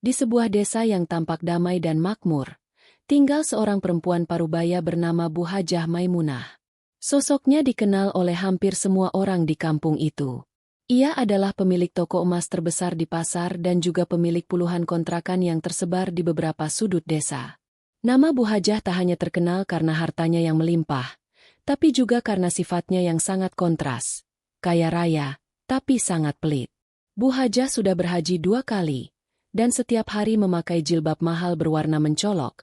Di sebuah desa yang tampak damai dan makmur, tinggal seorang perempuan parubaya bernama Bu Hajah Maimunah. Sosoknya dikenal oleh hampir semua orang di kampung itu. Ia adalah pemilik toko emas terbesar di pasar dan juga pemilik puluhan kontrakan yang tersebar di beberapa sudut desa. Nama Bu Hajah tak hanya terkenal karena hartanya yang melimpah, tapi juga karena sifatnya yang sangat kontras. Kaya raya, tapi sangat pelit. Bu Hajah sudah berhaji 2 kali, dan setiap hari memakai jilbab mahal berwarna mencolok,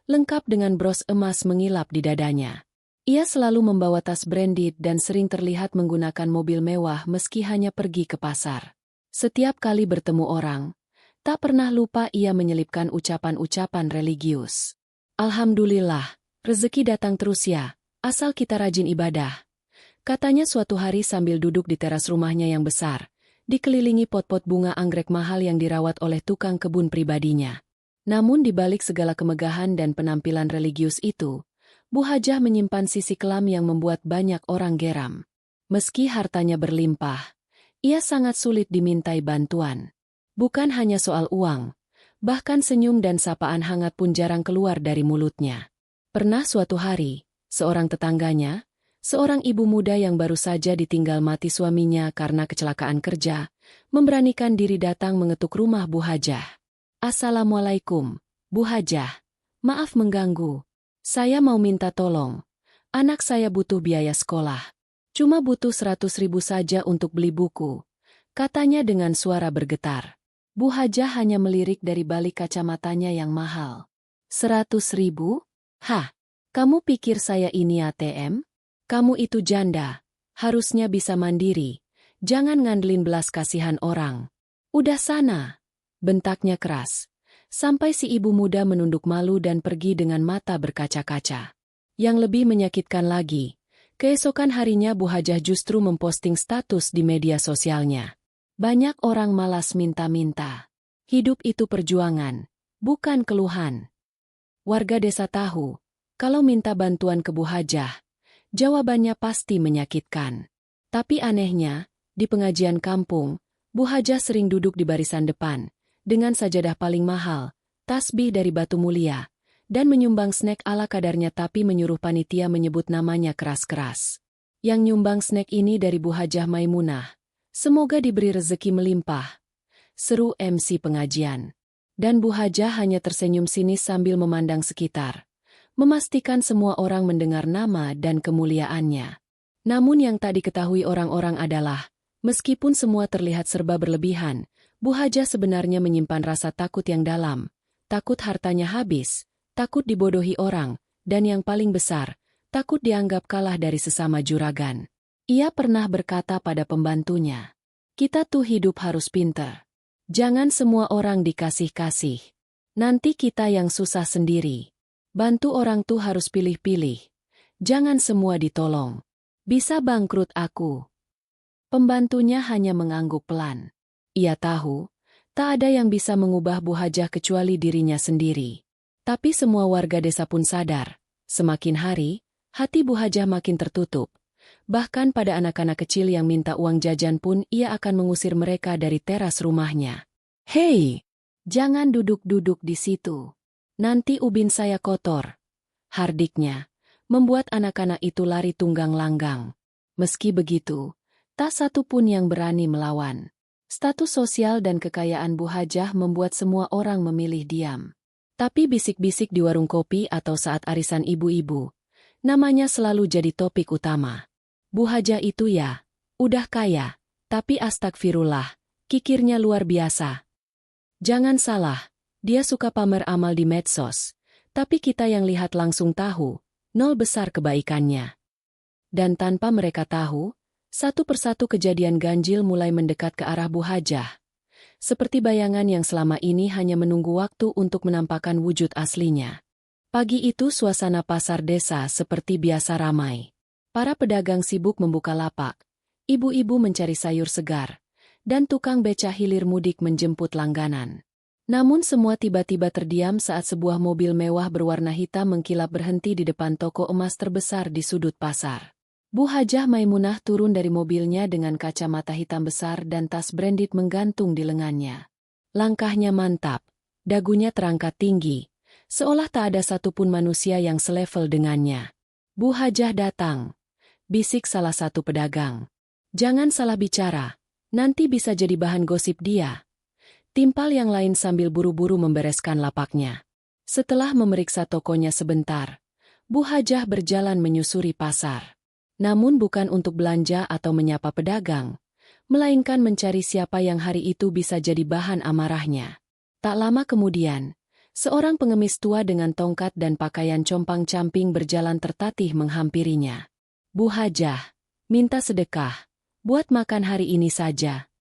lengkap dengan bros emas mengilap di dadanya. Ia selalu membawa tas branded dan sering terlihat menggunakan mobil mewah meski hanya pergi ke pasar. Setiap kali bertemu orang, tak pernah lupa ia menyelipkan ucapan-ucapan religius. Alhamdulillah, rezeki datang terus ya, asal kita rajin ibadah. Katanya suatu hari sambil duduk di teras rumahnya yang besar, dikelilingi pot-pot bunga anggrek mahal yang dirawat oleh tukang kebun pribadinya. Namun di balik segala kemegahan dan penampilan religius itu, Bu Hajah menyimpan sisi kelam yang membuat banyak orang geram. Meski hartanya berlimpah, ia sangat sulit dimintai bantuan. Bukan hanya soal uang, bahkan senyum dan sapaan hangat pun jarang keluar dari mulutnya. Pernah suatu hari, seorang tetangganya, seorang ibu muda yang baru saja ditinggal mati suaminya karena kecelakaan kerja, memberanikan diri datang mengetuk rumah Bu Hajah. Assalamualaikum, Bu Hajah. Maaf mengganggu. Saya mau minta tolong. Anak saya butuh biaya sekolah. Cuma butuh 100.000 saja untuk beli buku. Katanya dengan suara bergetar. Bu Hajah hanya melirik dari balik kacamatanya yang mahal. 100.000? Hah? Kamu pikir saya ini ATM? Kamu itu janda, harusnya bisa mandiri, jangan ngandelin belas kasihan orang. Udah sana, bentaknya keras, sampai si ibu muda menunduk malu dan pergi dengan mata berkaca-kaca. Yang lebih menyakitkan lagi, keesokan harinya Bu Hajah justru memposting status di media sosialnya. Banyak orang malas minta-minta. Hidup itu perjuangan, bukan keluhan. Warga desa tahu, kalau minta bantuan ke Bu Hajah, jawabannya pasti menyakitkan. Tapi anehnya, di pengajian kampung, Bu Hajah sering duduk di barisan depan, dengan sajadah paling mahal, tasbih dari batu mulia, dan menyumbang snack ala kadarnya tapi menyuruh panitia menyebut namanya keras-keras. Yang nyumbang snack ini dari Bu Hajah Maimunah. Semoga diberi rezeki melimpah. Seru MC pengajian. Dan Bu Hajah hanya tersenyum sinis sambil memandang sekitar, memastikan semua orang mendengar nama dan kemuliaannya. Namun yang tak diketahui orang-orang adalah, meskipun semua terlihat serba berlebihan, Bu Hajah sebenarnya menyimpan rasa takut yang dalam. Takut hartanya habis, takut dibodohi orang, dan yang paling besar, takut dianggap kalah dari sesama juragan. Ia pernah berkata pada pembantunya, "Kita tuh hidup harus pinter. Jangan semua orang dikasih-kasih. Nanti kita yang susah sendiri. Bantu orang tuh harus pilih-pilih. Jangan semua ditolong. Bisa bangkrut aku." Pembantunya hanya mengangguk pelan. Ia tahu, tak ada yang bisa mengubah Bu Hajah kecuali dirinya sendiri. Tapi semua warga desa pun sadar, semakin hari, hati Bu Hajah makin tertutup. Bahkan pada anak-anak kecil yang minta uang jajan pun ia akan mengusir mereka dari teras rumahnya. "Hei, jangan duduk-duduk di situ. Nanti ubin saya kotor," hardiknya, membuat anak-anak itu lari tunggang langgang. Meski begitu, tak satu pun yang berani melawan. Status sosial dan kekayaan Bu Hajah membuat semua orang memilih diam. Tapi bisik-bisik di warung kopi atau saat arisan ibu-ibu, namanya selalu jadi topik utama. Bu Hajah itu ya, udah kaya, tapi astagfirullah, kikirnya luar biasa. Jangan salah. Dia suka pamer amal di medsos, tapi kita yang lihat langsung tahu, nol besar kebaikannya. Dan tanpa mereka tahu, satu persatu kejadian ganjil mulai mendekat ke arah Bu Hajah. Seperti bayangan yang selama ini hanya menunggu waktu untuk menampakkan wujud aslinya. Pagi itu suasana pasar desa seperti biasa ramai. Para pedagang sibuk membuka lapak, ibu-ibu mencari sayur segar, dan tukang beca hilir mudik menjemput langganan. Namun semua tiba-tiba terdiam saat sebuah mobil mewah berwarna hitam mengkilap berhenti di depan toko emas terbesar di sudut pasar. Bu Hajah Maimunah turun dari mobilnya dengan kacamata hitam besar dan tas branded menggantung di lengannya. Langkahnya mantap, Dagunya terangkat tinggi, seolah tak ada satupun manusia yang selevel dengannya. Bu Hajah datang, bisik salah satu pedagang. Jangan salah bicara, nanti bisa jadi bahan gosip dia. Timpal yang lain sambil buru-buru membereskan lapaknya. Setelah memeriksa tokonya sebentar, Bu Hajah berjalan menyusuri pasar. Namun bukan untuk belanja atau menyapa pedagang, melainkan mencari siapa yang hari itu bisa jadi bahan amarahnya. Tak lama kemudian, seorang pengemis tua dengan tongkat dan pakaian compang-camping berjalan tertatih menghampirinya. Bu Hajah, minta sedekah, buat makan hari ini saja.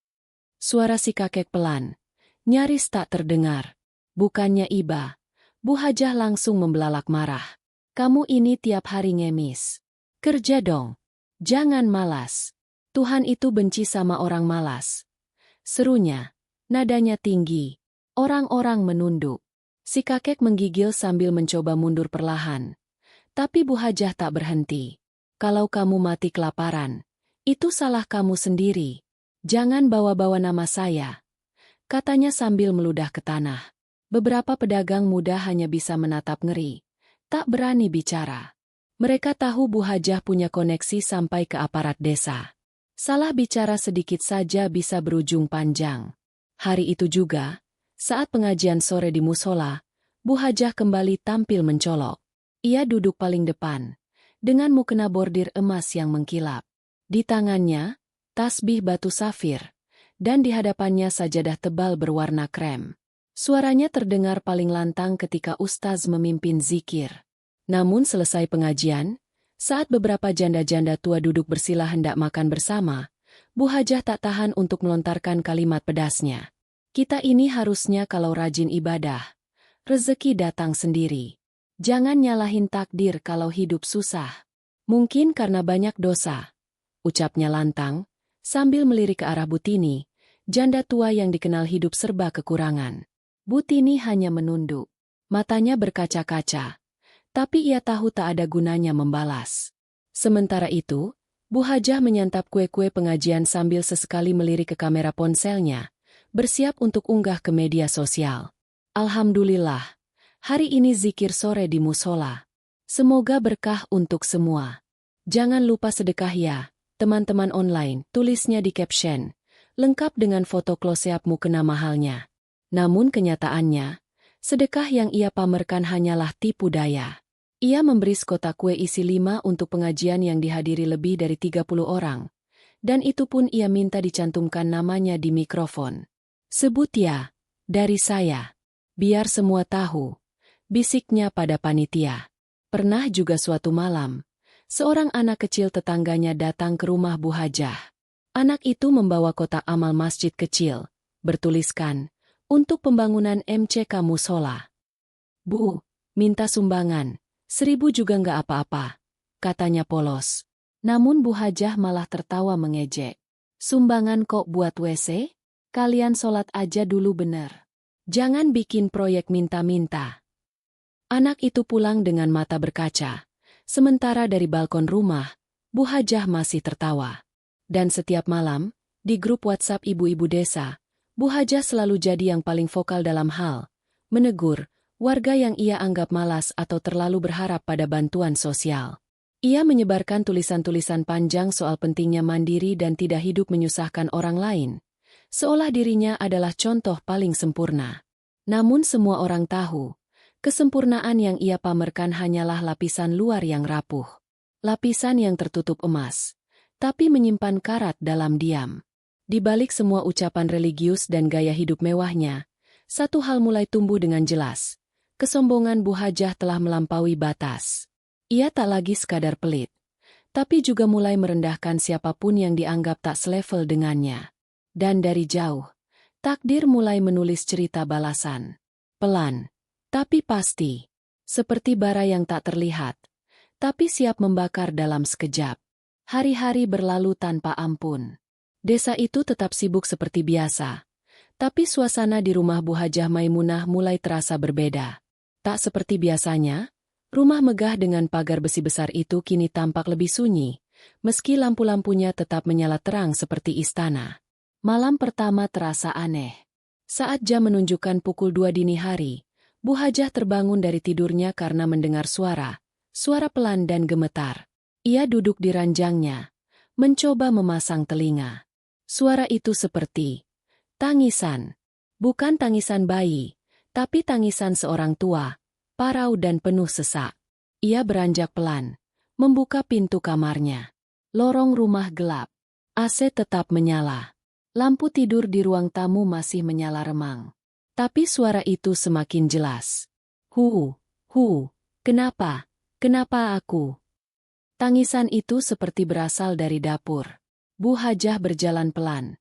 Suara si kakek pelan, nyaris tak terdengar. Bukannya iba, Bu Hajah langsung membelalak marah. Kamu ini tiap hari ngemis. Kerja dong. Jangan malas. Tuhan itu benci sama orang malas. Serunya, nadanya tinggi. Orang-orang menunduk. Si kakek menggigil sambil mencoba mundur perlahan. Tapi Bu Hajah tak berhenti. Kalau kamu mati kelaparan, itu salah kamu sendiri. Jangan bawa-bawa nama saya, katanya sambil meludah ke tanah. Beberapa pedagang muda hanya bisa menatap ngeri, tak berani bicara. Mereka tahu Bu Hajah punya koneksi sampai ke aparat desa. Salah bicara sedikit saja bisa berujung panjang. Hari itu juga, saat pengajian sore di musola, Bu Hajah kembali tampil mencolok. Ia duduk paling depan, dengan mukena bordir emas yang mengkilap. Di tangannya, tasbih batu safir, dan di hadapannya sajadah tebal berwarna krem. Suaranya terdengar paling lantang ketika ustaz memimpin zikir. Namun selesai pengajian, saat beberapa janda-janda tua duduk bersila hendak makan bersama, Bu Hajah tak tahan untuk melontarkan kalimat pedasnya. Kita ini harusnya kalau rajin ibadah, rezeki datang sendiri. Jangan nyalahin takdir kalau hidup susah. Mungkin karena banyak dosa, ucapnya lantang, sambil melirik ke arah Butini, janda tua yang dikenal hidup serba kekurangan. Butini hanya menunduk. Matanya berkaca-kaca. Tapi ia tahu tak ada gunanya membalas. Sementara itu, Bu Hajah menyantap kue-kue pengajian sambil sesekali melirik ke kamera ponselnya, bersiap untuk unggah ke media sosial. Alhamdulillah, hari ini zikir sore di musola. Semoga berkah untuk semua. Jangan lupa sedekah ya, teman-teman online, tulisnya di caption, lengkap dengan foto close-up mukena mahalnya. Namun kenyataannya, sedekah yang ia pamerkan hanyalah tipu daya. Ia memberi sekotak kue isi 5 untuk pengajian yang dihadiri lebih dari 30 orang. Dan itu pun ia minta dicantumkan namanya di mikrofon. Sebut ya, dari saya. Biar semua tahu, bisiknya pada panitia. Pernah juga suatu malam, seorang anak kecil tetangganya datang ke rumah Bu Hajah. Anak itu membawa kotak amal masjid kecil, bertuliskan, untuk pembangunan MCK Musola. Bu, minta sumbangan, 1000 juga nggak apa-apa, katanya polos. Namun Bu Hajah malah tertawa mengejek. Sumbangan kok buat WC? Kalian sholat aja dulu bener. Jangan bikin proyek minta-minta. Anak itu pulang dengan mata berkaca. Sementara dari balkon rumah, Bu Hajah masih tertawa. Dan setiap malam, di grup WhatsApp ibu-ibu desa, Bu Hajah selalu jadi yang paling vokal dalam hal menegur warga yang ia anggap malas atau terlalu berharap pada bantuan sosial. Ia menyebarkan tulisan-tulisan panjang soal pentingnya mandiri dan tidak hidup menyusahkan orang lain, seolah dirinya adalah contoh paling sempurna. Namun semua orang tahu, kesempurnaan yang ia pamerkan hanyalah lapisan luar yang rapuh. Lapisan yang tertutup emas, tapi menyimpan karat dalam diam. Di balik semua ucapan religius dan gaya hidup mewahnya, satu hal mulai tumbuh dengan jelas. Kesombongan Bu Hajah telah melampaui batas. Ia tak lagi sekadar pelit, tapi juga mulai merendahkan siapapun yang dianggap tak selevel dengannya. Dan dari jauh, takdir mulai menulis cerita balasan. Pelan, tapi pasti. Seperti bara yang tak terlihat, tapi siap membakar dalam sekejap. Hari-hari berlalu tanpa ampun. Desa itu tetap sibuk seperti biasa. Tapi suasana di rumah Bu Hajah Maimunah mulai terasa berbeda. Tak seperti biasanya, rumah megah dengan pagar besi besar itu kini tampak lebih sunyi, meski lampu-lampunya tetap menyala terang seperti istana. Malam pertama terasa aneh. Saat jam menunjukkan pukul 2 dini hari, Bu Hajah terbangun dari tidurnya karena mendengar suara pelan dan gemetar. Ia duduk di ranjangnya, mencoba memasang telinga. Suara itu seperti tangisan. Bukan tangisan bayi, tapi tangisan seorang tua, parau dan penuh sesak. Ia beranjak pelan, membuka pintu kamarnya. Lorong rumah gelap. AC tetap menyala. Lampu tidur di ruang tamu masih menyala remang. Tapi suara itu semakin jelas. Kenapa? Kenapa aku? Tangisan itu seperti berasal dari dapur. Bu Hajah berjalan pelan.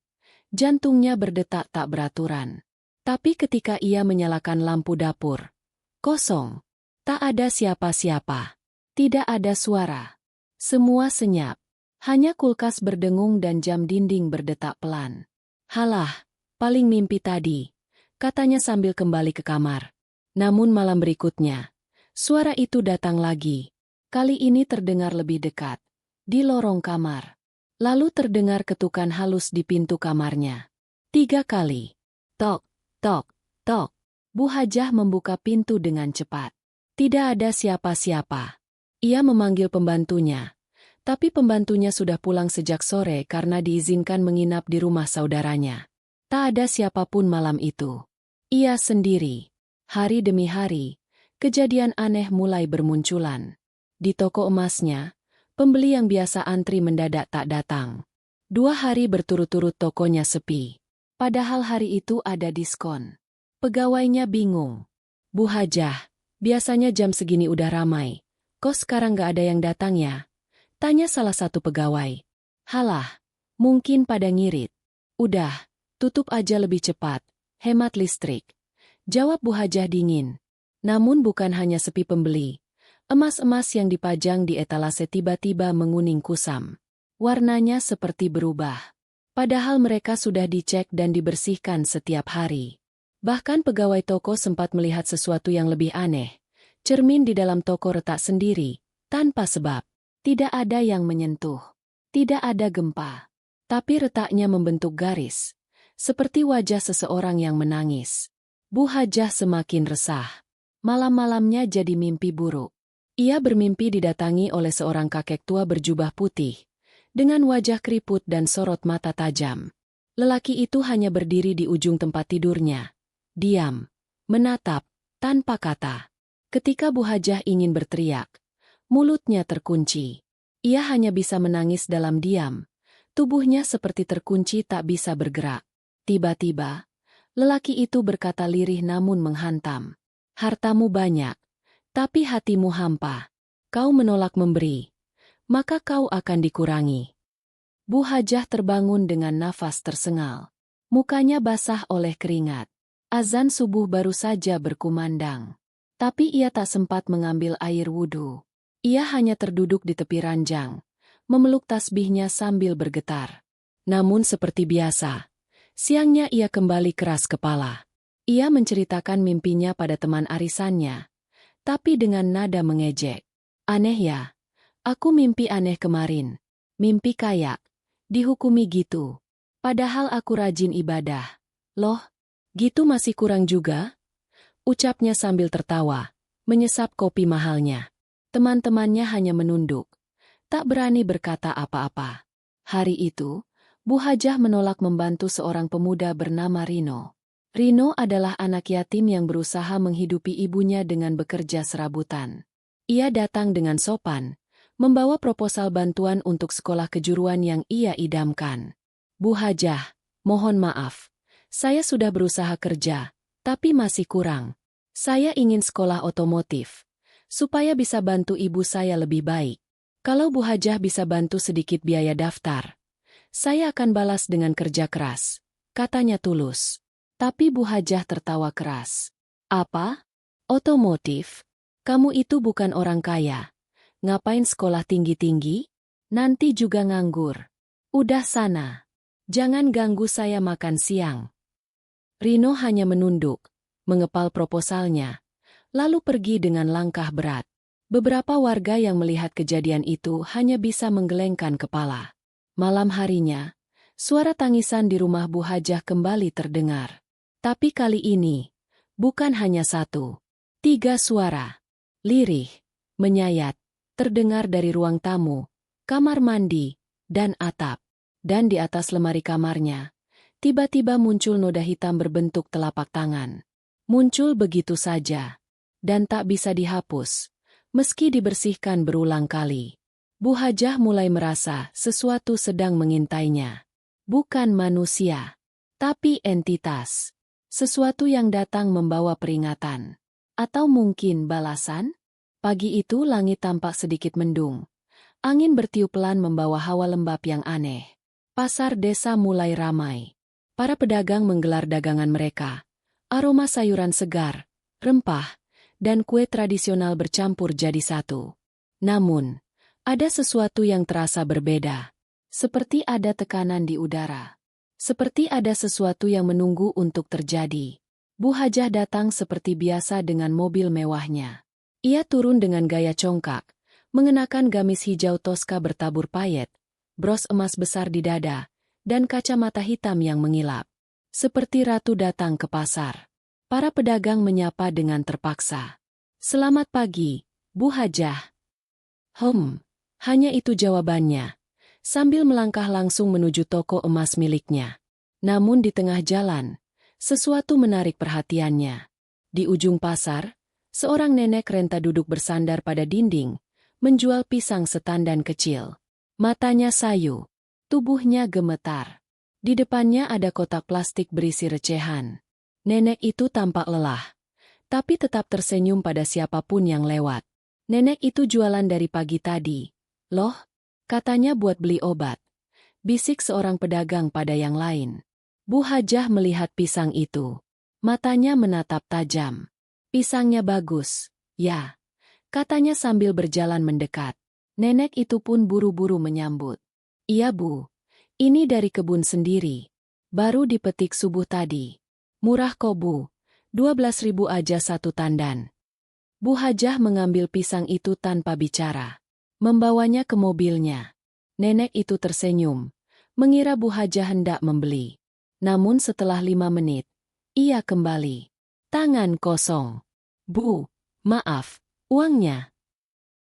Jantungnya berdetak tak beraturan. Tapi ketika ia menyalakan lampu dapur, kosong. Tak ada siapa-siapa. Tidak ada suara. Semua senyap. Hanya kulkas berdengung dan jam dinding berdetak pelan. Halah, paling mimpi tadi, katanya sambil kembali ke kamar. Namun malam berikutnya, suara itu datang lagi. Kali ini terdengar lebih dekat, di lorong kamar. Lalu terdengar ketukan halus di pintu kamarnya. 3 kali. Tok, tok, tok. Bu Hajah membuka pintu dengan cepat. Tidak ada siapa-siapa. Ia memanggil pembantunya. Tapi pembantunya sudah pulang sejak sore karena diizinkan menginap di rumah saudaranya. Tak ada siapapun malam itu. Ia sendiri. Hari demi hari, kejadian aneh mulai bermunculan. Di toko emasnya, pembeli yang biasa antri mendadak tak datang. 2 hari berturut-turut tokonya sepi. Padahal hari itu ada diskon. Pegawainya bingung. Bu Hajah, biasanya jam segini udah ramai. Kok sekarang gak ada yang datang ya? Tanya salah satu pegawai. Halah, mungkin pada ngirit. Udah, tutup aja lebih cepat, hemat listrik. Jawab Bu Hajah dingin. Namun bukan hanya sepi pembeli. Emas-emas yang dipajang di etalase tiba-tiba menguning kusam. Warnanya seperti berubah. Padahal mereka sudah dicek dan dibersihkan setiap hari. Bahkan pegawai toko sempat melihat sesuatu yang lebih aneh. Cermin di dalam toko retak sendiri, tanpa sebab. Tidak ada yang menyentuh. Tidak ada gempa. Tapi retaknya membentuk garis. Seperti wajah seseorang yang menangis. Bu Hajah semakin resah. Malam-malamnya jadi mimpi buruk. Ia bermimpi didatangi oleh seorang kakek tua berjubah putih. Dengan wajah keriput dan sorot mata tajam. Lelaki itu hanya berdiri di ujung tempat tidurnya. Diam. Menatap. Tanpa kata. Ketika Bu Hajah ingin berteriak, mulutnya terkunci. Ia hanya bisa menangis dalam diam. Tubuhnya seperti terkunci tak bisa bergerak. Tiba-tiba, lelaki itu berkata lirih namun menghantam. Hartamu banyak, tapi hatimu hampa. Kau menolak memberi, maka kau akan dikurangi. Bu Hajah terbangun dengan nafas tersengal. Mukanya basah oleh keringat. Azan subuh baru saja berkumandang. Tapi ia tak sempat mengambil air wudhu. Ia hanya terduduk di tepi ranjang, memeluk tasbihnya sambil bergetar. Namun seperti biasa, siangnya ia kembali keras kepala. Ia menceritakan mimpinya pada teman arisannya, tapi dengan nada mengejek. Aneh ya, aku mimpi aneh kemarin. Mimpi kayak, dihukumi gitu. Padahal aku rajin ibadah. Loh, gitu masih kurang juga? Ucapnya sambil tertawa, menyesap kopi mahalnya. Teman-temannya hanya menunduk. Tak berani berkata apa-apa. Hari itu, Bu Hajah menolak membantu seorang pemuda bernama Rino. Rino adalah anak yatim yang berusaha menghidupi ibunya dengan bekerja serabutan. Ia datang dengan sopan, membawa proposal bantuan untuk sekolah kejuruan yang ia idamkan. Bu Hajah, mohon maaf. Saya sudah berusaha kerja, tapi masih kurang. Saya ingin sekolah otomotif, supaya bisa bantu ibu saya lebih baik. Kalau Bu Hajah bisa bantu sedikit biaya daftar, saya akan balas dengan kerja keras, katanya tulus. Tapi Bu Hajah tertawa keras. Apa? Otomotif? Kamu itu bukan orang kaya. Ngapain sekolah tinggi-tinggi? Nanti juga nganggur. Udah sana. Jangan ganggu saya makan siang. Rino hanya menunduk, mengepal proposalnya, lalu pergi dengan langkah berat. Beberapa warga yang melihat kejadian itu hanya bisa menggelengkan kepala. Malam harinya, suara tangisan di rumah Bu Hajah kembali terdengar. Tapi kali ini, bukan hanya satu. 3 suara. Lirih, menyayat, terdengar dari ruang tamu, kamar mandi, dan atap. Dan di atas lemari kamarnya, tiba-tiba muncul noda hitam berbentuk telapak tangan. Muncul begitu saja. Dan tak bisa dihapus, meski dibersihkan berulang kali. Bu Hajah mulai merasa sesuatu sedang mengintainya. Bukan manusia, tapi entitas. Sesuatu yang datang membawa peringatan. Atau mungkin balasan? Pagi itu langit tampak sedikit mendung. Angin bertiup pelan membawa hawa lembab yang aneh. Pasar desa mulai ramai. Para pedagang menggelar dagangan mereka. Aroma sayuran segar, rempah, dan kue tradisional bercampur jadi satu. Namun, ada sesuatu yang terasa berbeda. Seperti ada tekanan di udara. Seperti ada sesuatu yang menunggu untuk terjadi. Bu Hajah datang seperti biasa dengan mobil mewahnya. Ia turun dengan gaya congkak, mengenakan gamis hijau toska bertabur payet, bros emas besar di dada, dan kacamata hitam yang mengilap. Seperti ratu datang ke pasar. Para pedagang menyapa dengan terpaksa. "Selamat pagi, Bu Hajah." Hanya itu jawabannya, sambil melangkah langsung menuju toko emas miliknya. Namun di tengah jalan, sesuatu menarik perhatiannya. Di ujung pasar, seorang nenek renta duduk bersandar pada dinding, menjual pisang setandan kecil. Matanya sayu, tubuhnya gemetar. Di depannya ada kotak plastik berisi recehan. Nenek itu tampak lelah, tapi tetap tersenyum pada siapapun yang lewat. Nenek itu jualan dari pagi tadi. "Loh," katanya buat beli obat. Bisik seorang pedagang pada yang lain. Bu Hajah melihat pisang itu. Matanya menatap tajam. "Pisangnya bagus, ya," katanya sambil berjalan mendekat. Nenek itu pun buru-buru menyambut. "Iya Bu, ini dari kebun sendiri. Baru dipetik subuh tadi. Murah kok Bu, 12.000 aja satu tandan." Bu Hajah mengambil pisang itu tanpa bicara. Membawanya ke mobilnya. Nenek itu tersenyum, mengira Bu Hajah hendak membeli. Namun setelah 5 menit, ia kembali. Tangan kosong. "Bu, maaf, uangnya."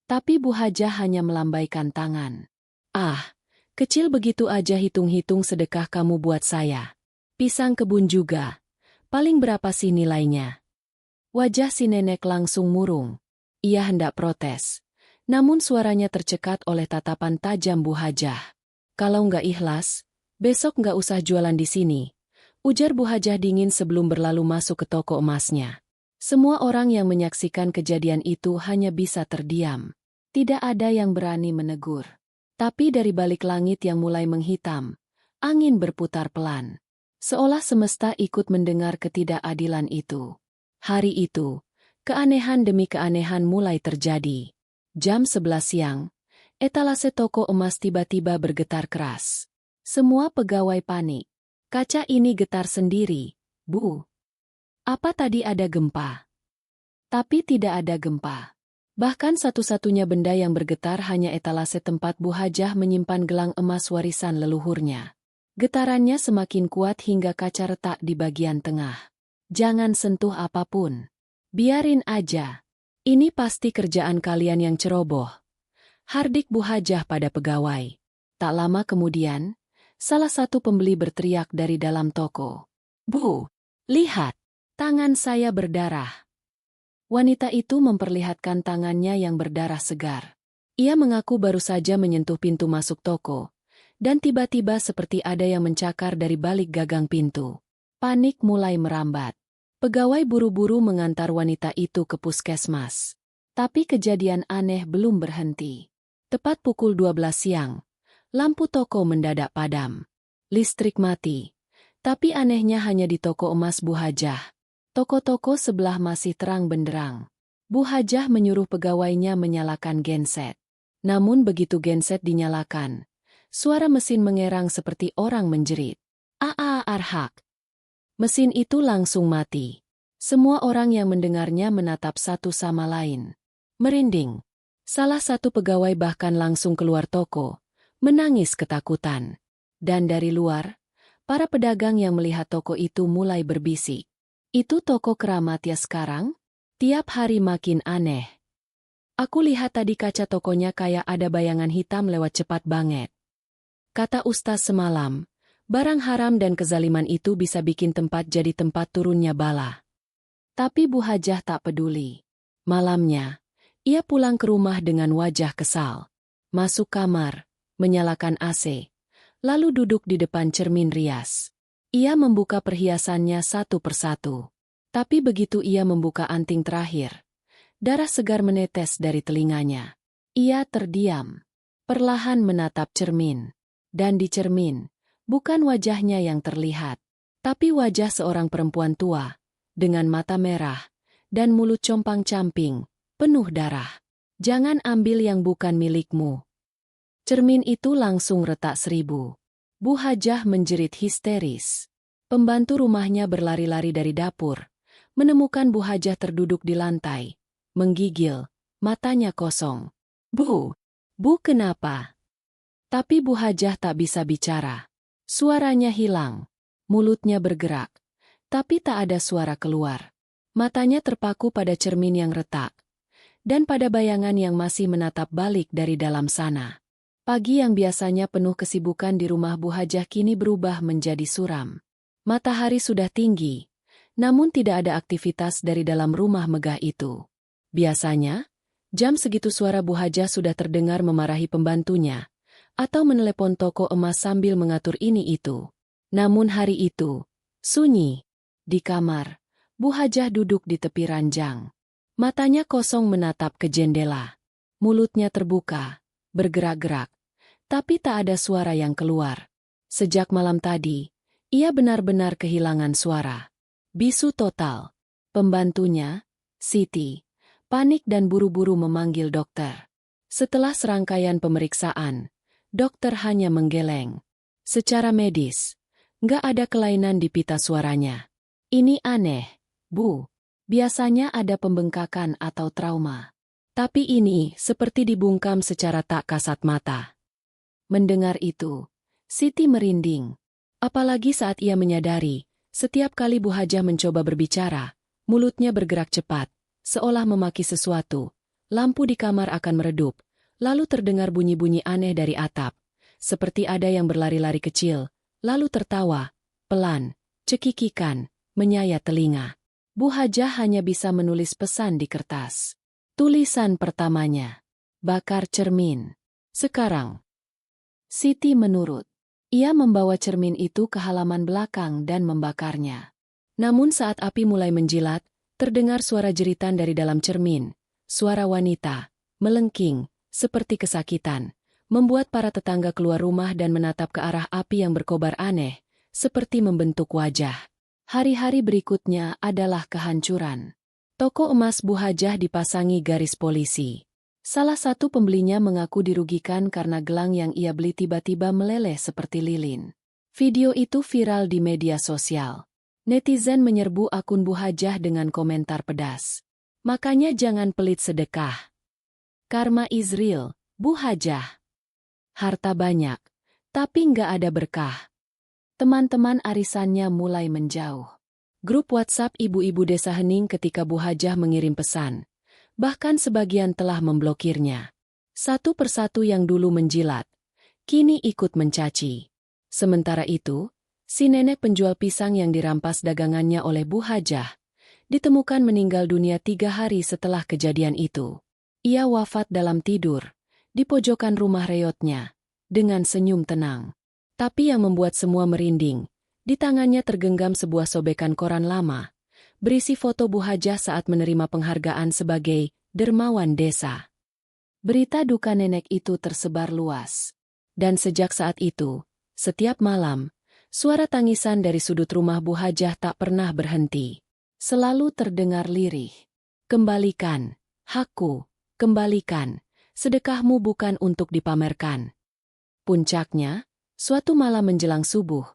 Tapi Bu Hajah hanya melambaikan tangan. "Ah, kecil begitu aja hitung-hitung sedekah kamu buat saya. Pisang kebun juga. Paling berapa sih nilainya?" Wajah si nenek langsung murung. Ia hendak protes. Namun suaranya tercekat oleh tatapan tajam Bu Hajah. "Kalau nggak ikhlas, besok nggak usah jualan di sini," ujar Bu Hajah dingin sebelum berlalu masuk ke toko emasnya. Semua orang yang menyaksikan kejadian itu hanya bisa terdiam. Tidak ada yang berani menegur. Tapi dari balik langit yang mulai menghitam, angin berputar pelan. Seolah semesta ikut mendengar ketidakadilan itu. Hari itu, keanehan demi keanehan mulai terjadi. Jam 11 siang, etalase toko emas tiba-tiba bergetar keras. Semua pegawai panik. "Kaca ini getar sendiri, Bu." "Apa tadi ada gempa?" Tapi tidak ada gempa. Bahkan satu-satunya benda yang bergetar hanya etalase tempat Bu Hajah menyimpan gelang emas warisan leluhurnya. Getarannya semakin kuat hingga kaca retak di bagian tengah. "Jangan sentuh apapun. Biarin aja. Ini pasti kerjaan kalian yang ceroboh," hardik Bu Hajah pada pegawai. Tak lama kemudian, salah satu pembeli berteriak dari dalam toko. "Bu, lihat, tangan saya berdarah." Wanita itu memperlihatkan tangannya yang berdarah segar. Ia mengaku baru saja menyentuh pintu masuk toko, dan tiba-tiba seperti ada yang mencakar dari balik gagang pintu. Panik mulai merambat. Pegawai buru-buru mengantar wanita itu ke puskesmas. Tapi kejadian aneh belum berhenti. Tepat pukul 12 siang, lampu toko mendadak padam. Listrik mati. Tapi anehnya hanya di toko emas Bu Hajah. Toko-toko sebelah masih terang benderang. Bu Hajah menyuruh pegawainya menyalakan genset. Namun begitu genset dinyalakan, suara mesin mengerang seperti orang menjerit. Arhak. Mesin itu langsung mati. Semua orang yang mendengarnya menatap satu sama lain. Merinding. Salah satu pegawai bahkan langsung keluar toko, menangis ketakutan. Dan dari luar, Para pedagang yang melihat toko itu mulai berbisik. Itu toko keramat ya sekarang? Tiap hari makin aneh. Aku lihat tadi kaca tokonya kayak ada bayangan hitam lewat cepat banget. Kata Ustaz semalam, barang haram dan kezaliman itu bisa bikin tempat jadi tempat turunnya bala. Tapi Bu Hajah tak peduli. Malamnya, ia pulang ke rumah dengan wajah kesal. Masuk kamar, menyalakan AC, lalu duduk di depan cermin rias. Ia membuka perhiasannya satu persatu. Tapi begitu ia membuka anting terakhir, darah segar menetes dari telinganya. Ia terdiam, perlahan menatap cermin. Dan di cermin, bukan wajahnya yang terlihat, tapi wajah seorang perempuan tua, dengan mata merah, dan mulut compang-camping, penuh darah. Jangan ambil yang bukan milikmu. Cermin itu langsung retak 1000. Bu Hajah menjerit histeris. Pembantu rumahnya berlari-lari dari dapur, menemukan Bu Hajah terduduk di lantai, menggigil, matanya kosong. Bu kenapa? Tapi Bu Hajah tak bisa bicara. Suaranya hilang, mulutnya bergerak, tapi tak ada suara keluar. Matanya terpaku pada cermin yang retak, dan pada bayangan yang masih menatap balik dari dalam sana. Pagi yang biasanya penuh kesibukan di rumah Bu Hajah kini berubah menjadi suram. Matahari sudah tinggi, namun tidak ada aktivitas dari dalam rumah megah itu. Biasanya, jam segitu suara Bu Hajah sudah terdengar memarahi pembantunya, atau menelepon toko emas sambil mengatur ini itu. Namun hari itu, sunyi. Di kamar, Bu Hajah duduk di tepi ranjang. Matanya kosong menatap ke jendela. Mulutnya terbuka, bergerak-gerak, tapi tak ada suara yang keluar. Sejak malam tadi, ia benar-benar kehilangan suara. Bisu total. Pembantunya, Siti, panik dan buru-buru memanggil dokter. Setelah serangkaian pemeriksaan, dokter hanya menggeleng. Secara medis, nggak ada kelainan di pita suaranya. Ini aneh, Bu. Biasanya ada pembengkakan atau trauma. Tapi ini seperti dibungkam secara tak kasat mata. Mendengar itu, Siti merinding. Apalagi saat ia menyadari, setiap kali Bu Hajah mencoba berbicara, mulutnya bergerak cepat, seolah memaki sesuatu. Lampu di kamar akan meredup, lalu terdengar bunyi-bunyi aneh dari atap. Seperti ada yang berlari-lari kecil, lalu tertawa, pelan, cekikikan, menyayat telinga. Bu Hajah hanya bisa menulis pesan di kertas. Tulisan pertamanya, bakar cermin. Sekarang. Siti menurut. Ia membawa cermin itu ke halaman belakang dan membakarnya. Namun saat api mulai menjilat, terdengar suara jeritan dari dalam cermin. Suara wanita, melengking, seperti kesakitan, membuat para tetangga keluar rumah dan menatap ke arah api yang berkobar aneh, seperti membentuk wajah. Hari-hari berikutnya adalah kehancuran. Toko emas Bu Hajah dipasangi garis polisi. Salah satu pembelinya mengaku dirugikan karena gelang yang ia beli tiba-tiba meleleh seperti lilin. Video itu viral di media sosial. Netizen menyerbu akun Bu Hajah dengan komentar pedas. Makanya jangan pelit sedekah. Karma is real, Bu Hajah. Harta banyak, tapi nggak ada berkah. Teman-teman arisannya mulai menjauh. Grup WhatsApp ibu-ibu desa hening ketika Bu Hajah mengirim pesan. Bahkan sebagian telah memblokirnya. Satu persatu yang dulu menjilat, kini ikut mencaci. Sementara itu, si nenek penjual pisang yang dirampas dagangannya oleh Bu Hajah, ditemukan meninggal dunia 3 hari setelah kejadian itu. Ia wafat dalam tidur, di pojokan rumah reotnya, dengan senyum tenang. Tapi yang membuat semua merinding, di tangannya tergenggam sebuah sobekan koran lama, berisi foto Bu Hajah saat menerima penghargaan sebagai dermawan desa. Berita duka nenek itu tersebar luas. Dan sejak saat itu, setiap malam, suara tangisan dari sudut rumah Bu Hajah tak pernah berhenti. Selalu terdengar lirih. Kembalikan, hakku, kembalikan, sedekahmu bukan untuk dipamerkan. Puncaknya, suatu malam menjelang subuh,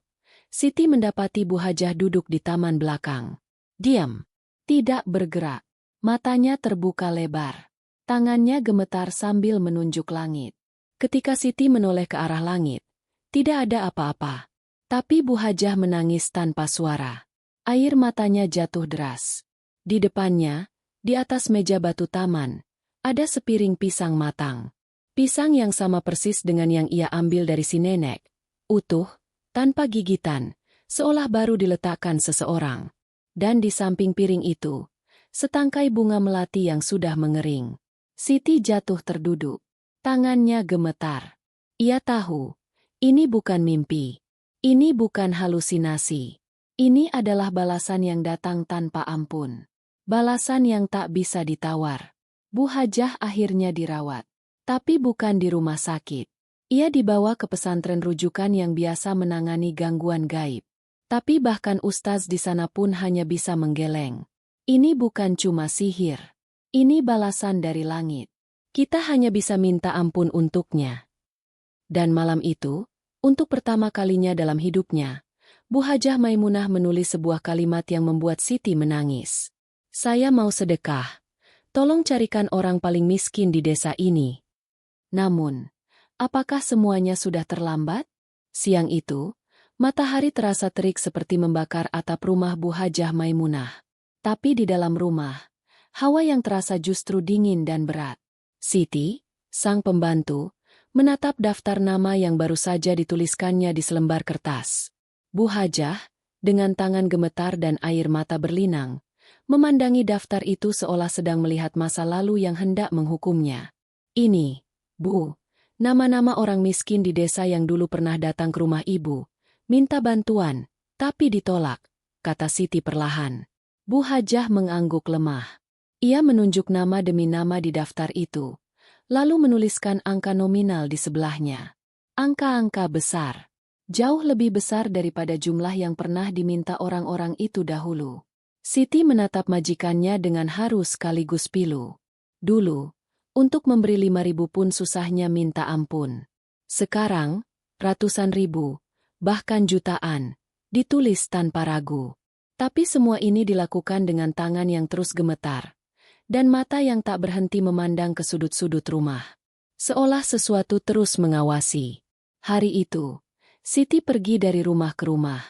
Siti mendapati Bu Hajah duduk di taman belakang. Diam, tidak bergerak, matanya terbuka lebar. Tangannya gemetar sambil menunjuk langit. Ketika Siti menoleh ke arah langit, tidak ada apa-apa. Tapi Bu Hajah menangis tanpa suara. Air matanya jatuh deras. Di depannya, di atas meja batu taman, ada sepiring pisang matang. Pisang yang sama persis dengan yang ia ambil dari si nenek. Utuh, tanpa gigitan, seolah baru diletakkan seseorang. Dan di samping piring itu, setangkai bunga melati yang sudah mengering. Siti jatuh terduduk. Tangannya gemetar. Ia tahu, ini bukan mimpi. Ini bukan halusinasi. Ini adalah balasan yang datang tanpa ampun. Balasan yang tak bisa ditawar. Bu Hajah akhirnya dirawat. Tapi bukan di rumah sakit. Ia dibawa ke pesantren rujukan yang biasa menangani gangguan gaib. Tapi bahkan ustaz di sana pun hanya bisa menggeleng. Ini bukan cuma sihir. Ini balasan dari langit. Kita hanya bisa minta ampun untuknya. Dan malam itu, untuk pertama kalinya dalam hidupnya, Bu Hajah Maimunah menulis sebuah kalimat yang membuat Siti menangis. Saya mau sedekah. Tolong carikan orang paling miskin di desa ini. Namun, apakah semuanya sudah terlambat? Siang itu, matahari terasa terik seperti membakar atap rumah Bu Hajah Maimunah. Tapi di dalam rumah, hawa yang terasa justru dingin dan berat. Siti, sang pembantu, menatap daftar nama yang baru saja dituliskannya di selembar kertas. Bu Hajah, dengan tangan gemetar dan air mata berlinang, memandangi daftar itu seolah sedang melihat masa lalu yang hendak menghukumnya. Ini, Bu, nama-nama orang miskin di desa yang dulu pernah datang ke rumah ibu, minta bantuan, tapi ditolak, kata Siti perlahan. Bu Hajah mengangguk lemah. Ia menunjuk nama demi nama di daftar itu, lalu menuliskan angka nominal di sebelahnya. Angka-angka besar, jauh lebih besar daripada jumlah yang pernah diminta orang-orang itu dahulu. Siti menatap majikannya dengan haru sekaligus pilu. Dulu, untuk memberi 5.000 pun susahnya minta ampun. Sekarang, ratusan ribu, bahkan jutaan, ditulis tanpa ragu. Tapi semua ini dilakukan dengan tangan yang terus gemetar. Dan mata yang tak berhenti memandang ke sudut-sudut rumah. Seolah sesuatu terus mengawasi. Hari itu, Siti pergi dari rumah ke rumah.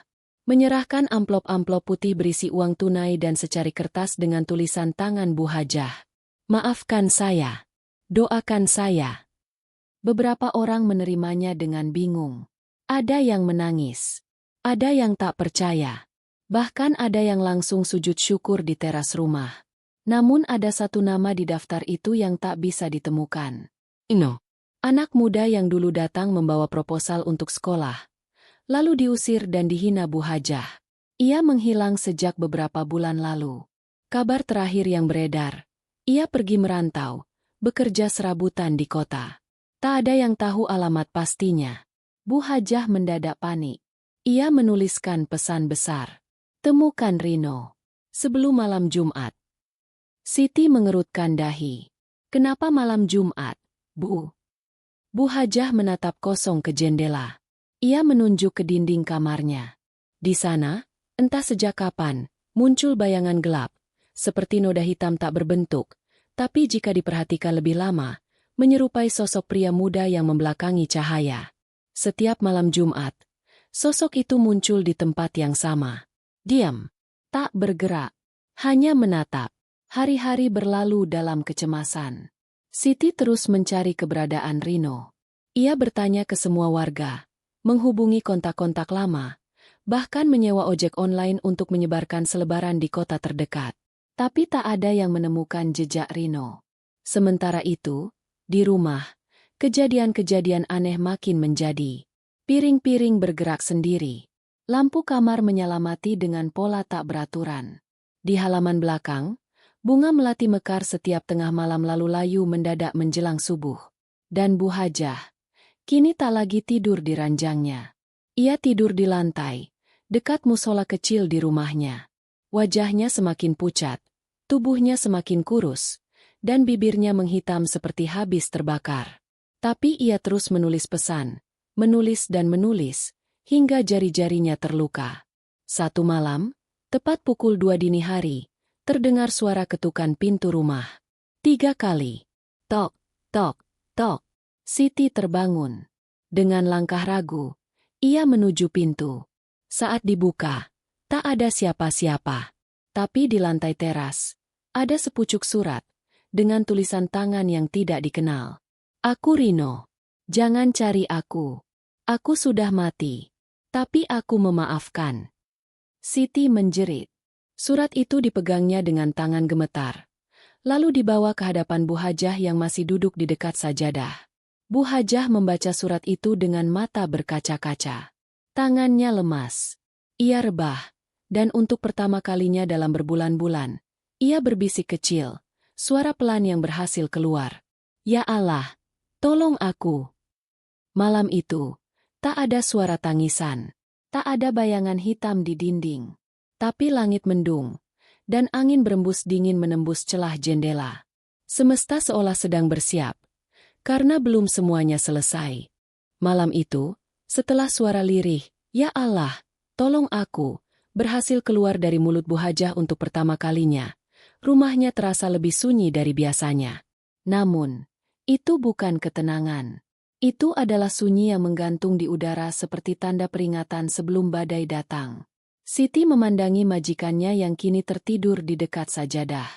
Menyerahkan amplop-amplop putih berisi uang tunai dan secari kertas dengan tulisan tangan Bu Hajah. Maafkan saya. Doakan saya. Beberapa orang menerimanya dengan bingung. Ada yang menangis. Ada yang tak percaya. Bahkan ada yang langsung sujud syukur di teras rumah. Namun ada satu nama di daftar itu yang tak bisa ditemukan. Ino, anak muda yang dulu datang membawa proposal untuk sekolah. Lalu diusir dan dihina Bu Hajah. Ia menghilang sejak beberapa bulan lalu. Kabar terakhir yang beredar, ia pergi merantau, bekerja serabutan di kota. Tak ada yang tahu alamat pastinya. Bu Hajah mendadak panik. Ia menuliskan pesan besar. Temukan Rino. Sebelum malam Jumat. Siti mengerutkan dahi. Kenapa malam Jumat, Bu? Bu Hajah menatap kosong ke jendela. Ia menunjuk ke dinding kamarnya. Di sana, entah sejak kapan, muncul bayangan gelap, seperti noda hitam tak berbentuk, tapi jika diperhatikan lebih lama, menyerupai sosok pria muda yang membelakangi cahaya. Setiap malam Jumat, sosok itu muncul di tempat yang sama. Diam, tak bergerak, hanya menatap. Hari-hari berlalu dalam kecemasan. Siti terus mencari keberadaan Rino. Ia bertanya ke semua warga, menghubungi kontak-kontak lama, bahkan menyewa ojek online untuk menyebarkan selebaran di kota terdekat. Tapi tak ada yang menemukan jejak Rino. Sementara itu, di rumah, kejadian-kejadian aneh makin menjadi. Piring-piring bergerak sendiri. Lampu kamar menyala mati dengan pola tak beraturan. Di halaman belakang, bunga melati mekar setiap tengah malam lalu layu mendadak menjelang subuh. Dan Bu Hajah, kini tak lagi tidur di ranjangnya. Ia tidur di lantai, dekat musola kecil di rumahnya. Wajahnya semakin pucat, tubuhnya semakin kurus, dan bibirnya menghitam seperti habis terbakar. Tapi ia terus menulis pesan, menulis dan menulis, hingga jari-jarinya terluka. Satu malam, tepat pukul 2 dini hari, terdengar suara ketukan pintu rumah. 3 kali. Tok, tok, tok. Siti terbangun. Dengan langkah ragu, ia menuju pintu. Saat dibuka, tak ada siapa-siapa. Tapi di lantai teras, ada sepucuk surat, dengan tulisan tangan yang tidak dikenal. Aku Rino. Jangan cari aku. Aku sudah mati. Tapi aku memaafkan. Siti menjerit. Surat itu dipegangnya dengan tangan gemetar. Lalu dibawa ke hadapan Bu Hajah yang masih duduk di dekat sajadah. Bu Hajah membaca surat itu dengan mata berkaca-kaca. Tangannya lemas. Ia rebah. Dan untuk pertama kalinya dalam berbulan-bulan, ia berbisik kecil. Suara pelan yang berhasil keluar. Ya Allah, tolong aku. Malam itu, tak ada suara tangisan. Tak ada bayangan hitam di dinding. Tapi langit mendung. Dan angin berembus dingin menembus celah jendela. Semesta seolah sedang bersiap. Karena belum semuanya selesai. Malam itu, setelah suara lirih, "Ya Allah, tolong aku," berhasil keluar dari mulut Bu Hajah untuk pertama kalinya, rumahnya terasa lebih sunyi dari biasanya. Namun, itu bukan ketenangan. Itu adalah sunyi yang menggantung di udara seperti tanda peringatan sebelum badai datang. Siti memandangi majikannya yang kini tertidur di dekat sajadah.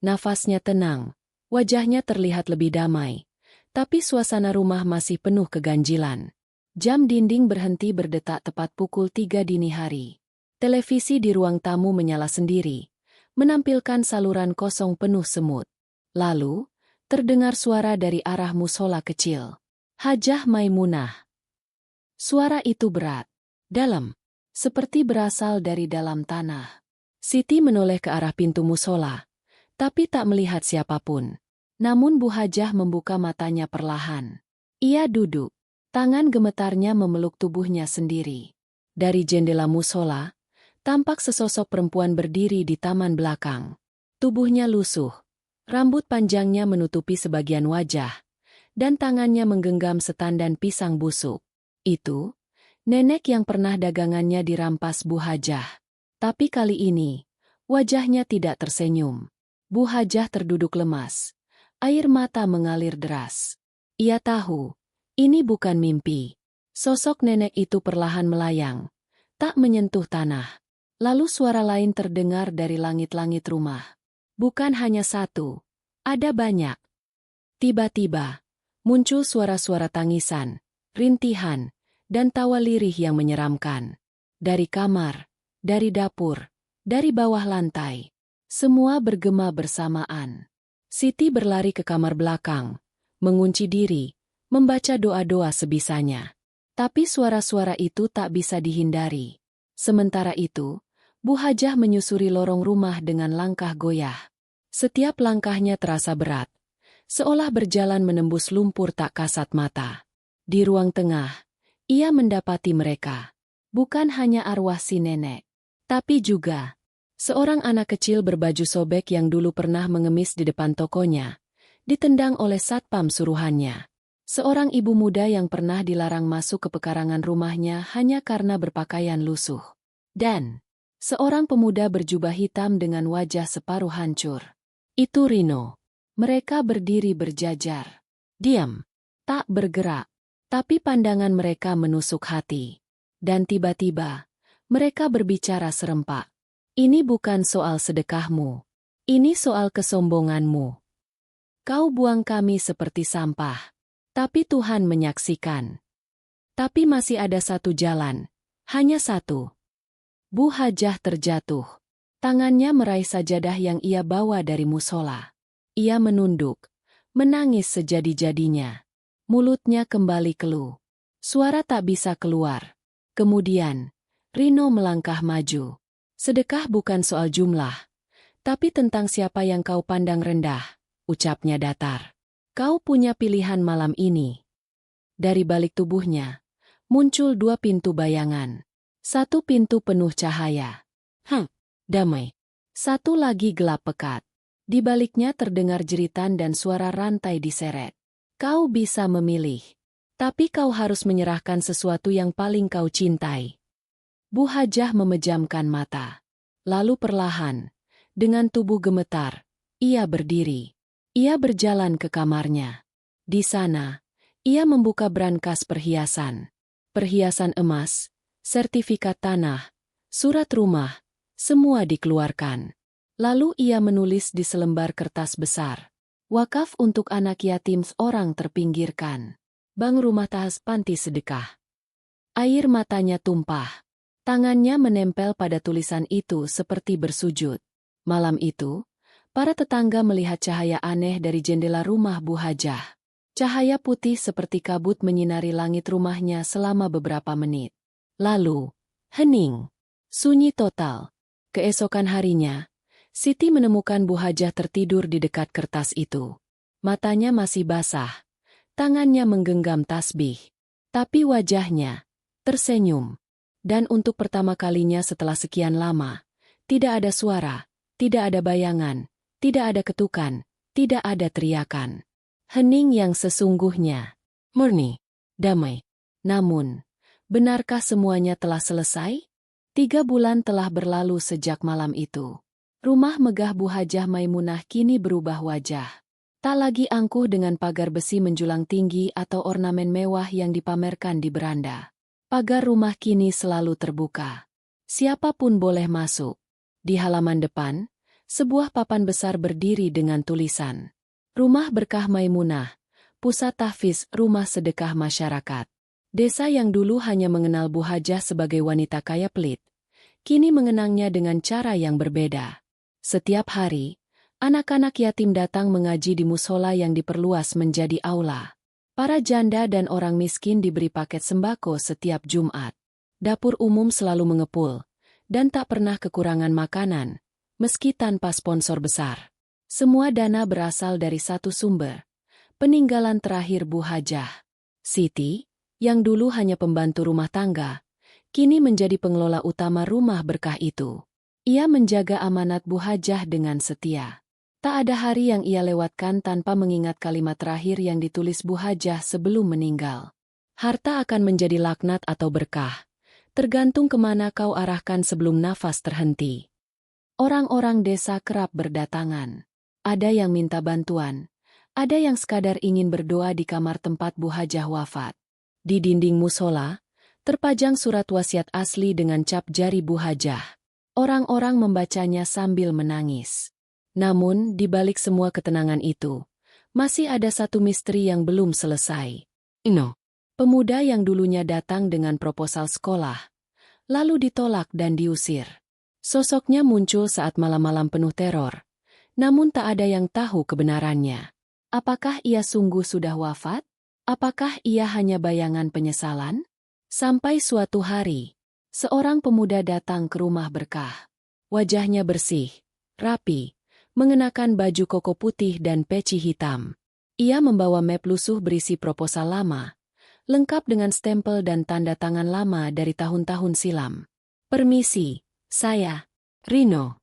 Nafasnya tenang, wajahnya terlihat lebih damai. Tapi suasana rumah masih penuh keganjilan. Jam dinding berhenti berdetak tepat pukul 3 dini hari. Televisi di ruang tamu menyala sendiri, menampilkan saluran kosong penuh semut. Lalu, terdengar suara dari arah musola kecil. Hajah Maimunah. Suara itu berat, dalam, seperti berasal dari dalam tanah. Siti menoleh ke arah pintu musola, tapi tak melihat siapapun. Namun Bu Hajah membuka matanya perlahan. Ia duduk, tangan gemetarnya memeluk tubuhnya sendiri. Dari jendela musola, tampak sesosok perempuan berdiri di taman belakang. Tubuhnya lusuh, rambut panjangnya menutupi sebagian wajah, dan tangannya menggenggam setandan pisang busuk. Itu, nenek yang pernah dagangannya dirampas Bu Hajah. Tapi kali ini, wajahnya tidak tersenyum. Bu Hajah terduduk lemas. Air mata mengalir deras. Ia tahu, ini bukan mimpi. Sosok nenek itu perlahan melayang, tak menyentuh tanah. Lalu suara lain terdengar dari langit-langit rumah. Bukan hanya satu, ada banyak. Tiba-tiba, muncul suara-suara tangisan, rintihan, dan tawa lirih yang menyeramkan. Dari kamar, dari dapur, dari bawah lantai. Semua bergema bersamaan. Siti berlari ke kamar belakang, mengunci diri, membaca doa-doa sebisanya. Tapi suara-suara itu tak bisa dihindari. Sementara itu, Bu Hajah menyusuri lorong rumah dengan langkah goyah. Setiap langkahnya terasa berat, seolah berjalan menembus lumpur tak kasat mata. Di ruang tengah, ia mendapati mereka. Bukan hanya arwah si nenek, tapi juga seorang anak kecil berbaju sobek yang dulu pernah mengemis di depan tokonya, ditendang oleh satpam suruhannya. Seorang ibu muda yang pernah dilarang masuk ke pekarangan rumahnya hanya karena berpakaian lusuh. Dan seorang pemuda berjubah hitam dengan wajah separuh hancur. Itu Rino. Mereka berdiri berjajar. Diam. Tak bergerak. Tapi pandangan mereka menusuk hati. Dan tiba-tiba, mereka berbicara serempak. Ini bukan soal sedekahmu. Ini soal kesombonganmu. Kau buang kami seperti sampah. Tapi Tuhan menyaksikan. Tapi masih ada satu jalan. Hanya satu. Bu Hajah terjatuh. Tangannya meraih sajadah yang ia bawa dari musola. Ia menunduk. Menangis sejadi-jadinya. Mulutnya kembali keluh. Suara tak bisa keluar. Kemudian, Rino melangkah maju. Sedekah bukan soal jumlah, tapi tentang siapa yang kau pandang rendah, ucapnya datar. Kau punya pilihan malam ini. Dari balik tubuhnya, muncul dua pintu bayangan. Satu pintu penuh cahaya. Damai. Satu lagi gelap pekat. Di baliknya terdengar jeritan dan suara rantai diseret. Kau bisa memilih. Tapi kau harus menyerahkan sesuatu yang paling kau cintai. Bu Hajah memejamkan mata. Lalu perlahan, dengan tubuh gemetar, ia berdiri. Ia berjalan ke kamarnya. Di sana, ia membuka brankas perhiasan. Perhiasan emas, sertifikat tanah, surat rumah, semua dikeluarkan. Lalu ia menulis di selembar kertas besar. Wakaf untuk anak yatim orang terpinggirkan. Bank Rumah Tahas Panti Sedekah. Air matanya tumpah. Tangannya menempel pada tulisan itu seperti bersujud. Malam itu, para tetangga melihat cahaya aneh dari jendela rumah Bu Hajah. Cahaya putih seperti kabut menyinari langit rumahnya selama beberapa menit. Lalu, hening. Sunyi total. Keesokan harinya, Siti menemukan Bu Hajah tertidur di dekat kertas itu. Matanya masih basah. Tangannya menggenggam tasbih. Tapi wajahnya tersenyum. Dan untuk pertama kalinya setelah sekian lama, tidak ada suara, tidak ada bayangan, tidak ada ketukan, tidak ada teriakan. Hening yang sesungguhnya. Murni. Damai. Namun, benarkah semuanya telah selesai? 3 bulan telah berlalu sejak malam itu. Rumah megah Bu Hajah Maimunah kini berubah wajah. Tak lagi angkuh dengan pagar besi menjulang tinggi atau ornamen mewah yang dipamerkan di beranda. Pagar rumah kini selalu terbuka. Siapapun boleh masuk. Di halaman depan, sebuah papan besar berdiri dengan tulisan, Rumah Berkah Maimunah, Pusat Tahfiz Rumah Sedekah Masyarakat. Desa yang dulu hanya mengenal Bu Hajah sebagai wanita kaya pelit, kini mengenangnya dengan cara yang berbeda. Setiap hari, anak-anak yatim datang mengaji di musola yang diperluas menjadi aula. Para janda dan orang miskin diberi paket sembako setiap Jumat. Dapur umum selalu mengepul, dan tak pernah kekurangan makanan, meski tanpa sponsor besar. Semua dana berasal dari satu sumber, peninggalan terakhir Bu Hajah. Siti, yang dulu hanya pembantu rumah tangga, kini menjadi pengelola utama rumah berkah itu. Ia menjaga amanat Bu Hajah dengan setia. Tak ada hari yang ia lewatkan tanpa mengingat kalimat terakhir yang ditulis Bu Hajah sebelum meninggal. Harta akan menjadi laknat atau berkah, tergantung kemana kau arahkan sebelum nafas terhenti. Orang-orang desa kerap berdatangan. Ada yang minta bantuan, ada yang sekadar ingin berdoa di kamar tempat Bu Hajah wafat. Di dinding musola, terpajang surat wasiat asli dengan cap jari Bu Hajah. Orang-orang membacanya sambil menangis. Namun, di balik semua ketenangan itu, masih ada satu misteri yang belum selesai. Pemuda yang dulunya datang dengan proposal sekolah, lalu ditolak dan diusir. Sosoknya muncul saat malam-malam penuh teror, namun tak ada yang tahu kebenarannya. Apakah ia sungguh sudah wafat? Apakah ia hanya bayangan penyesalan? Sampai suatu hari, seorang pemuda datang ke rumah berkah. Wajahnya bersih, rapi, mengenakan baju koko putih dan peci hitam. Ia membawa map lusuh berisi proposal lama, lengkap dengan stempel dan tanda tangan lama dari tahun-tahun silam. Permisi, saya, Rino.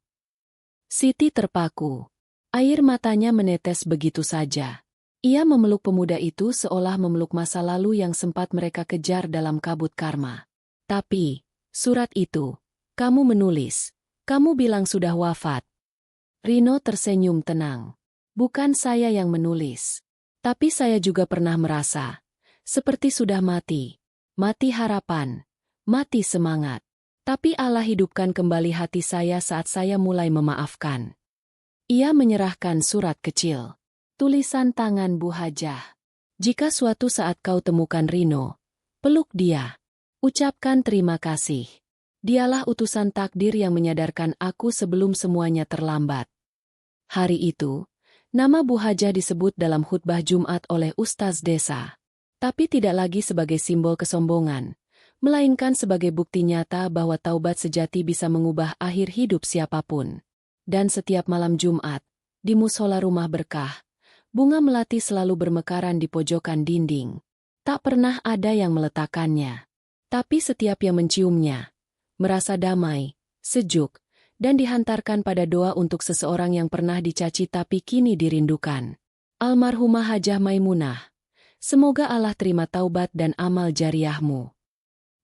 Siti terpaku. Air matanya menetes begitu saja. Ia memeluk pemuda itu seolah memeluk masa lalu yang sempat mereka kejar dalam kabut karma. Tapi, surat itu, kamu menulis, kamu bilang sudah wafat. Rino tersenyum tenang. Bukan saya yang menulis. Tapi saya juga pernah merasa, seperti sudah mati. Mati harapan, mati semangat. Tapi Allah hidupkan kembali hati saya saat saya mulai memaafkan. Ia menyerahkan surat kecil. Tulisan tangan Bu Hajah. Jika suatu saat kau temukan Rino, peluk dia. Ucapkan terima kasih. Dialah utusan takdir yang menyadarkan aku sebelum semuanya terlambat. Hari itu, nama Bu Hajah disebut dalam khutbah Jumat oleh Ustaz Desa. Tapi tidak lagi sebagai simbol kesombongan, melainkan sebagai bukti nyata bahwa taubat sejati bisa mengubah akhir hidup siapapun. Dan setiap malam Jumat, di musola rumah berkah, bunga melati selalu bermekaran di pojokan dinding. Tak pernah ada yang meletakkannya. Tapi setiap yang menciumnya, merasa damai, sejuk, dan dihantarkan pada doa untuk seseorang yang pernah dicaci tapi kini dirindukan. Almarhumah Hajah Maimunah, semoga Allah terima taubat dan amal jariahmu.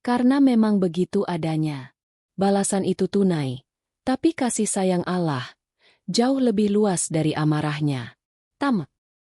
Karena memang begitu adanya. Balasan itu tunai. Tapi kasih sayang Allah jauh lebih luas dari amarahnya. Tamat.